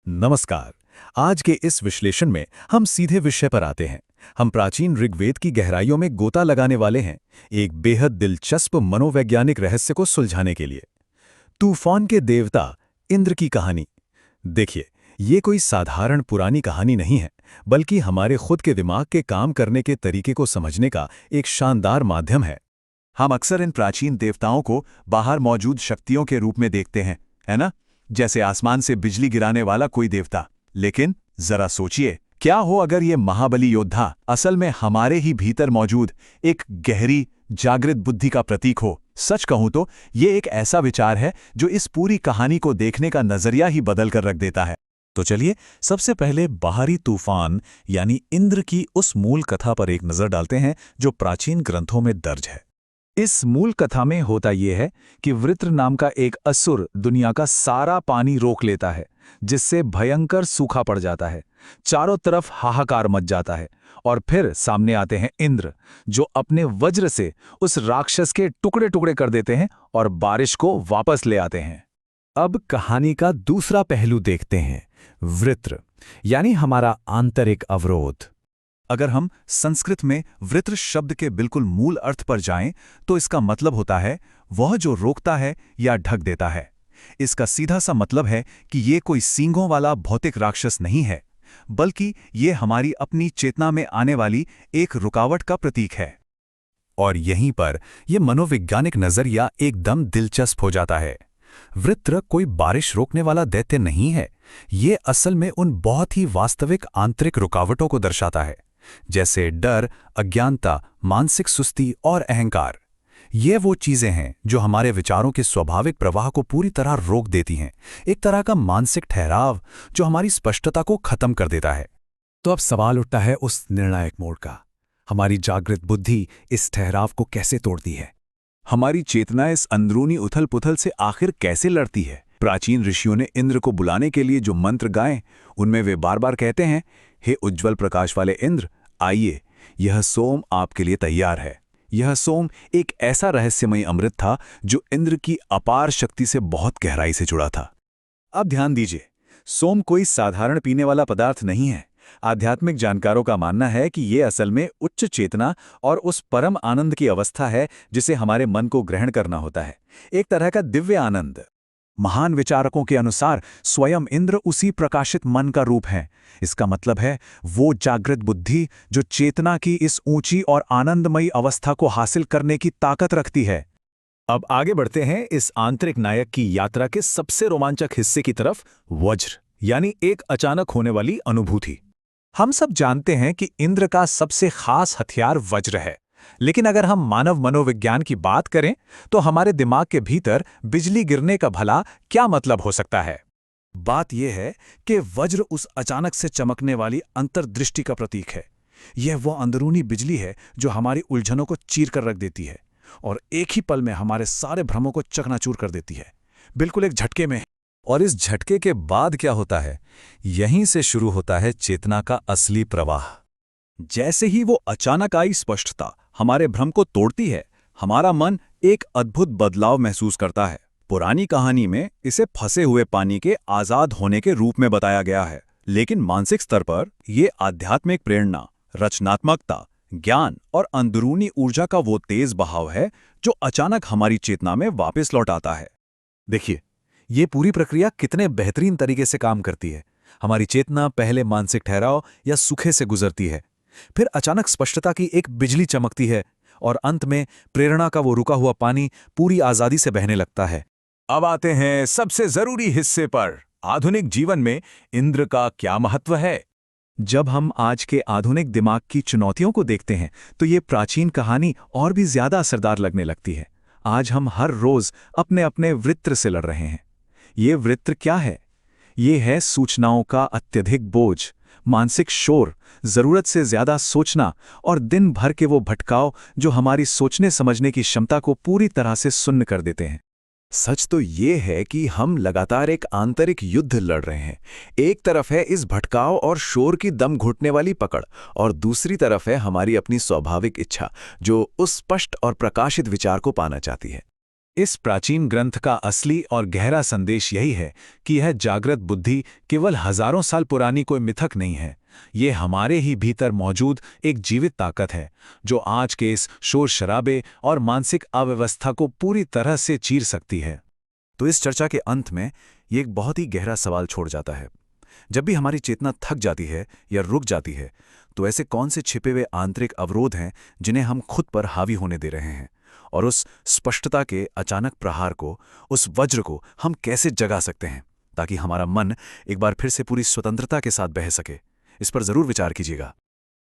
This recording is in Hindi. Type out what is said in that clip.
नमस्कार। आज के इस विश्लेषण में हम सीधे विषय पर आते हैं। हम प्राचीन ऋग्वेद की गहराइयों में गोता लगाने वाले हैं, एक बेहद दिलचस्प मनोवैज्ञानिक रहस्य को सुलझाने के लिए। तूफान के देवता इंद्र की कहानी। देखिए, ये कोई साधारण पुरानी कहानी नहीं है, बल्कि हमारे खुद के दिमाग के काम करने के तरीके को समझने का एक शानदार माध्यम है। हम अक्सर इन प्राचीन देवताओं को बाहर मौजूद शक्तियों के रूप में देखते हैं, है ना? जैसे आसमान से बिजली गिराने वाला कोई देवता। लेकिन जरा सोचिए, क्या हो अगर ये महाबली योद्धा असल में हमारे ही भीतर मौजूद एक गहरी जागृत बुद्धि का प्रतीक हो। सच कहूं तो ये एक ऐसा विचार है जो इस पूरी कहानी को देखने का नजरिया ही बदल कर रख देता है। तो चलिए सबसे पहले बाहरी तूफान यानी इंद्र की उस मूल कथा पर एक नजर डालते हैं जो प्राचीन ग्रंथों में दर्ज है। इस मूल कथा में होता यह है कि वृत्र नाम का एक असुर दुनिया का सारा पानी रोक लेता है, जिससे भयंकर सूखा पड़ जाता है। चारों तरफ हाहाकार मच जाता है और फिर सामने आते हैं इंद्र, जो अपने वज्र से उस राक्षस के टुकड़े टुकड़े कर देते हैं और बारिश को वापस ले आते हैं। अब कहानी का दूसरा पहलू देखते हैं, वृत्र यानी हमारा आंतरिक अवरोध। अगर हम संस्कृत में वृत्र शब्द के बिल्कुल मूल अर्थ पर जाएं, तो इसका मतलब होता है वह जो रोकता है या ढक देता है। इसका सीधा सा मतलब है कि ये कोई सींगों वाला भौतिक राक्षस नहीं है, बल्कि ये हमारी अपनी चेतना में आने वाली एक रुकावट का प्रतीक है। और यहीं पर यह मनोवैज्ञानिक नजरिया एकदम दिलचस्प हो जाता है। वृत्र कोई बारिश रोकने वाला दैत्य नहीं है, ये असल में उन बहुत ही वास्तविक आंतरिक रुकावटों को दर्शाता है, जैसे डर, अज्ञानता, मानसिक सुस्ती और अहंकार। ये वो चीजें हैं जो हमारे विचारों के स्वाभाविक प्रवाह को पूरी तरह रोक देती हैं, एक तरह का मानसिक ठहराव जो हमारी स्पष्टता को खत्म कर देता है। तो अब सवाल उठता है उस निर्णायक मोड़ का। हमारी जागृत बुद्धि इस ठहराव को कैसे तोड़ती है? हमारी चेतना इस अंदरूनी उथल पुथल से आखिर कैसे लड़ती है? प्राचीन ऋषियों ने इंद्र को बुलाने के लिए जो मंत्र गाए, उनमें वे बार बार कहते हैं, हे उज्ज्वल प्रकाश वाले इंद्र, आइए, यह सोम आपके लिए तैयार है। यह सोम एक ऐसा रहस्यमयी अमृत था जो इंद्र की अपार शक्ति से बहुत गहराई से जुड़ा था। अब ध्यान दीजिए, सोम कोई साधारण पीने वाला पदार्थ नहीं है। आध्यात्मिक जानकारों का मानना है कि ये असल में उच्च चेतना और उस परम आनंद की अवस्था है जिसे हमारे मन को ग्रहण करना होता है, एक तरह का दिव्य आनंद। महान विचारकों के अनुसार स्वयं इंद्र उसी प्रकाशित मन का रूप है। इसका मतलब है वो जागृत बुद्धि जो चेतना की इस ऊंची और आनंदमयी अवस्था को हासिल करने की ताकत रखती है। अब आगे बढ़ते हैं इस आंतरिक नायक की यात्रा के सबसे रोमांचक हिस्से की तरफ, वज्र यानी एक अचानक होने वाली अनुभूति। हम सब जानते हैं कि इंद्र का सबसे खास हथियार वज्र है, लेकिन अगर हम मानव मनोविज्ञान की बात करें तो हमारे दिमाग के भीतर बिजली गिरने का भला क्या मतलब हो सकता है? बात यह है कि वज्र उस अचानक से चमकने वाली अंतर्दृष्टि का प्रतीक है। यह वो अंदरूनी बिजली है जो हमारी उलझनों को चीर कर रख देती है और एक ही पल में हमारे सारे भ्रमों को चकनाचूर कर देती है, बिल्कुल एक झटके में। और इस झटके के बाद क्या होता है? यहीं से शुरू होता है चेतना का असली प्रवाह। जैसे ही वो अचानक आई स्पष्टता हमारे भ्रम को तोड़ती है, हमारा मन एक अद्भुत बदलाव महसूस करता है। पुरानी कहानी में इसे फंसे हुए पानी के आजाद होने के रूप में बताया गया है, लेकिन मानसिक स्तर पर यह आध्यात्मिक प्रेरणा, रचनात्मकता, ज्ञान और अंदरूनी ऊर्जा का वो तेज बहाव है जो अचानक हमारी चेतना में वापस लौट आता है। देखिए, ये पूरी प्रक्रिया कितने बेहतरीन तरीके से काम करती है। हमारी चेतना पहले मानसिक ठहराव या सूखे से गुजरती है, फिर अचानक स्पष्टता की एक बिजली चमकती है और अंत में प्रेरणा का वो रुका हुआ पानी पूरी आजादी से बहने लगता है। अब आते हैं सबसे जरूरी हिस्से पर, आधुनिक जीवन में इंद्र का क्या महत्व है। जब हम आज के आधुनिक दिमाग की चुनौतियों को देखते हैं तो ये प्राचीन कहानी और भी ज्यादा असरदार लगने लगती है। आज हम हर रोज अपने अपने वृत्र से लड़ रहे हैं। ये वृत्र क्या है? ये है सूचनाओं का अत्यधिक बोझ, मानसिक शोर, जरूरत से ज्यादा सोचना और दिन भर के वो भटकाव जो हमारी सोचने समझने की क्षमता को पूरी तरह से सुन्न कर देते हैं। सच तो ये है कि हम लगातार एक आंतरिक युद्ध लड़ रहे हैं। एक तरफ है इस भटकाव और शोर की दम घुटने वाली पकड़, और दूसरी तरफ है हमारी अपनी स्वाभाविक इच्छा जो उस स्पष्ट और प्रकाशित विचार को पाना चाहती है। इस प्राचीन ग्रंथ का असली और गहरा संदेश यही है कि यह जागृत बुद्धि केवल हजारों साल पुरानी कोई मिथक नहीं है। ये हमारे ही भीतर मौजूद एक जीवित ताकत है जो आज के इस शोर शराबे और मानसिक अव्यवस्था को पूरी तरह से चीर सकती है। तो इस चर्चा के अंत में ये एक बहुत ही गहरा सवाल छोड़ जाता है। जब भी हमारी चेतना थक जाती है या रुक जाती है, तो ऐसे कौन से छिपे हुए आंतरिक अवरोध हैं जिन्हें हम खुद पर हावी होने दे रहे हैं, और उस स्पष्टता के अचानक प्रहार को, उस वज्र को हम कैसे जगा सकते हैं ताकि हमारा मन एक बार फिर से पूरी स्वतंत्रता के साथ बह सके। इस पर जरूर विचार कीजिएगा।